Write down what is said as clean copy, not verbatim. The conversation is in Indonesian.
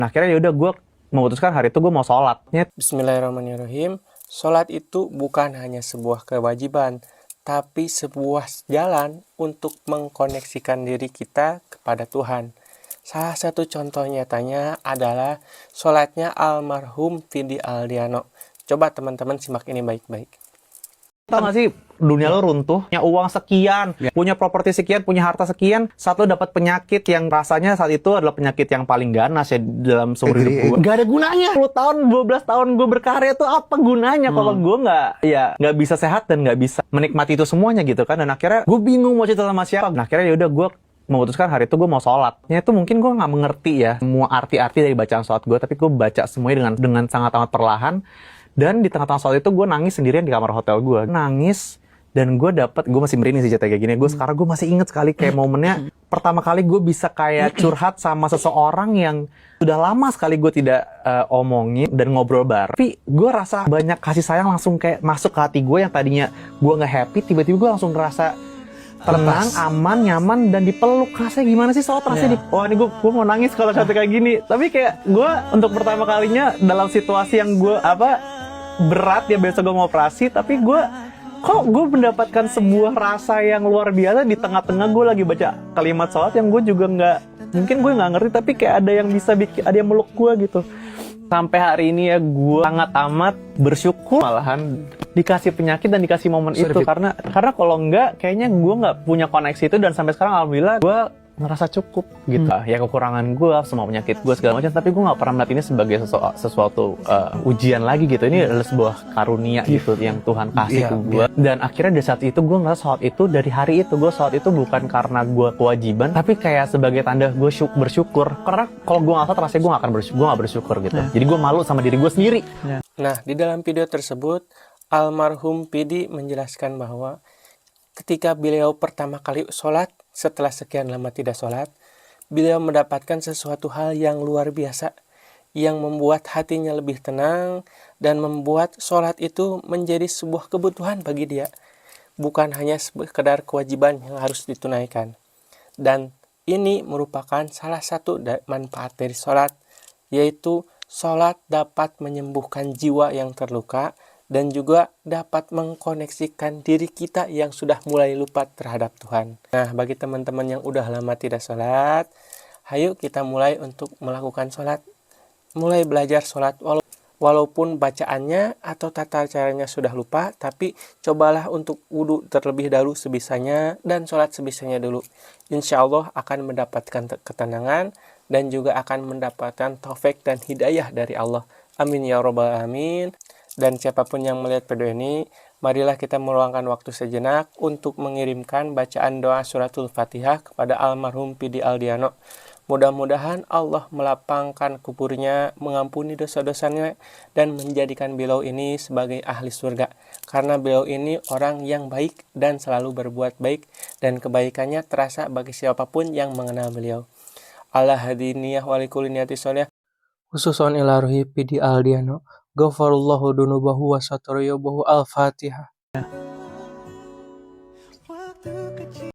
Nah akhirnya yaudah gue memutuskan hari itu gue mau sholat. Bismillahirrahmanirrahim. Sholat itu bukan hanya sebuah kewajiban, tapi sebuah jalan untuk mengkoneksikan diri kita kepada Tuhan. Salah satu contoh nyatanya adalah sholatnya almarhum Vidi Aldiano. Coba teman-teman simak ini baik-baik. Tau gak sih, dunia lo runtuh, punya uang sekian, punya properti sekian, punya harta sekian, saat lo dapat penyakit yang rasanya saat itu adalah penyakit yang paling ganas ya dalam seumur hidup gue. Gak ada gunanya. 10 tahun, 12 tahun gue berkarya tuh apa gunanya kalau gue nggak bisa sehat dan nggak bisa menikmati itu semuanya gitu kan. Dan akhirnya gue bingung mau cerita sama siapa. Nah akhirnya yaudah gue memutuskan hari itu gue mau sholat. Ya itu mungkin gue nggak mengerti ya semua arti-arti dari bacaan sholat gue, tapi gue baca semuanya dengan sangat amat perlahan. Dan di tengah-tengah sholat itu gue nangis sendirian di kamar hotel gue. Nangis dan gue masih merinding sih cerita kayak gini. Sekarang gue masih inget sekali kayak momennya pertama kali gue bisa kayak curhat sama seseorang yang udah lama sekali gue tidak omongin dan ngobrol bareng. Tapi gue rasa banyak kasih sayang langsung kayak masuk ke hati gue yang tadinya gue nggak happy, tiba-tiba gue langsung ngerasa tenang, aman, nyaman, dan dipeluk. Rasanya gimana sih sholat rasanya? Wah ini gue mau nangis kalau cerita kayak gini. Tapi kayak gue untuk pertama kalinya dalam situasi yang gue berat ya, besok gue mau operasi, tapi gue mendapatkan sebuah rasa yang luar biasa di tengah-tengah gue lagi baca kalimat sholat yang gue juga mungkin gue nggak ngerti, tapi kayak ada yang bisa ada yang meluk gue gitu. Sampai hari ini ya gue sangat amat bersyukur malahan dikasih penyakit dan dikasih momen itu, karena kalau enggak kayaknya gue nggak punya koneksi itu, dan sampai sekarang alhamdulillah gue ngerasa cukup gitu. Ya kekurangan gue, semua penyakit gue segala macam, tapi gue nggak pernah melihat ini sebagai sesuatu ujian lagi gitu. Ini adalah sebuah karunia gitu yang Tuhan kasih ke gue. Dan akhirnya dari saat itu gue ngerasa sholat itu, dari hari itu gue sholat itu bukan karena gue kewajiban, tapi kayak sebagai tanda gue bersyukur. Karena kalau gue nggak sholat rasanya gue nggak bersyukur gitu. Jadi gue malu sama diri gue sendiri. Nah, di dalam video tersebut almarhum Vidi menjelaskan bahwa ketika beliau pertama kali sholat, setelah sekian lama tidak sholat, beliau mendapatkan sesuatu hal yang luar biasa, yang membuat hatinya lebih tenang, dan membuat sholat itu menjadi sebuah kebutuhan bagi dia, bukan hanya sekedar kewajiban yang harus ditunaikan. Dan ini merupakan salah satu manfaat dari sholat, yaitu sholat dapat menyembuhkan jiwa yang terluka, dan juga dapat mengkoneksikan diri kita yang sudah mulai lupa terhadap Tuhan. Nah, bagi teman-teman yang udah lama tidak sholat, ayo kita mulai untuk melakukan sholat. Mulai belajar sholat, walaupun bacaannya atau tata caranya sudah lupa, tapi cobalah untuk wudhu terlebih dahulu sebisanya, dan sholat sebisanya dulu. Insya Allah akan mendapatkan ketenangan, dan juga akan mendapatkan taufik dan hidayah dari Allah. Amin ya robbal alamin. Dan siapapun yang melihat video ini, marilah kita meluangkan waktu sejenak untuk mengirimkan bacaan doa suratul Fatihah kepada almarhum Vidi Aldiano. Mudah-mudahan Allah melapangkan kuburnya, mengampuni dosa-dosanya, dan menjadikan beliau ini sebagai ahli surga. Karena beliau ini orang yang baik dan selalu berbuat baik, dan kebaikannya terasa bagi siapapun yang mengenal beliau. Allah hadiniyah walikul niyati sholih. Khususon ila ruhi Vidi Aldiano. Ghafarallahu dunubahu wa satarayabahu. Al-Fatihah.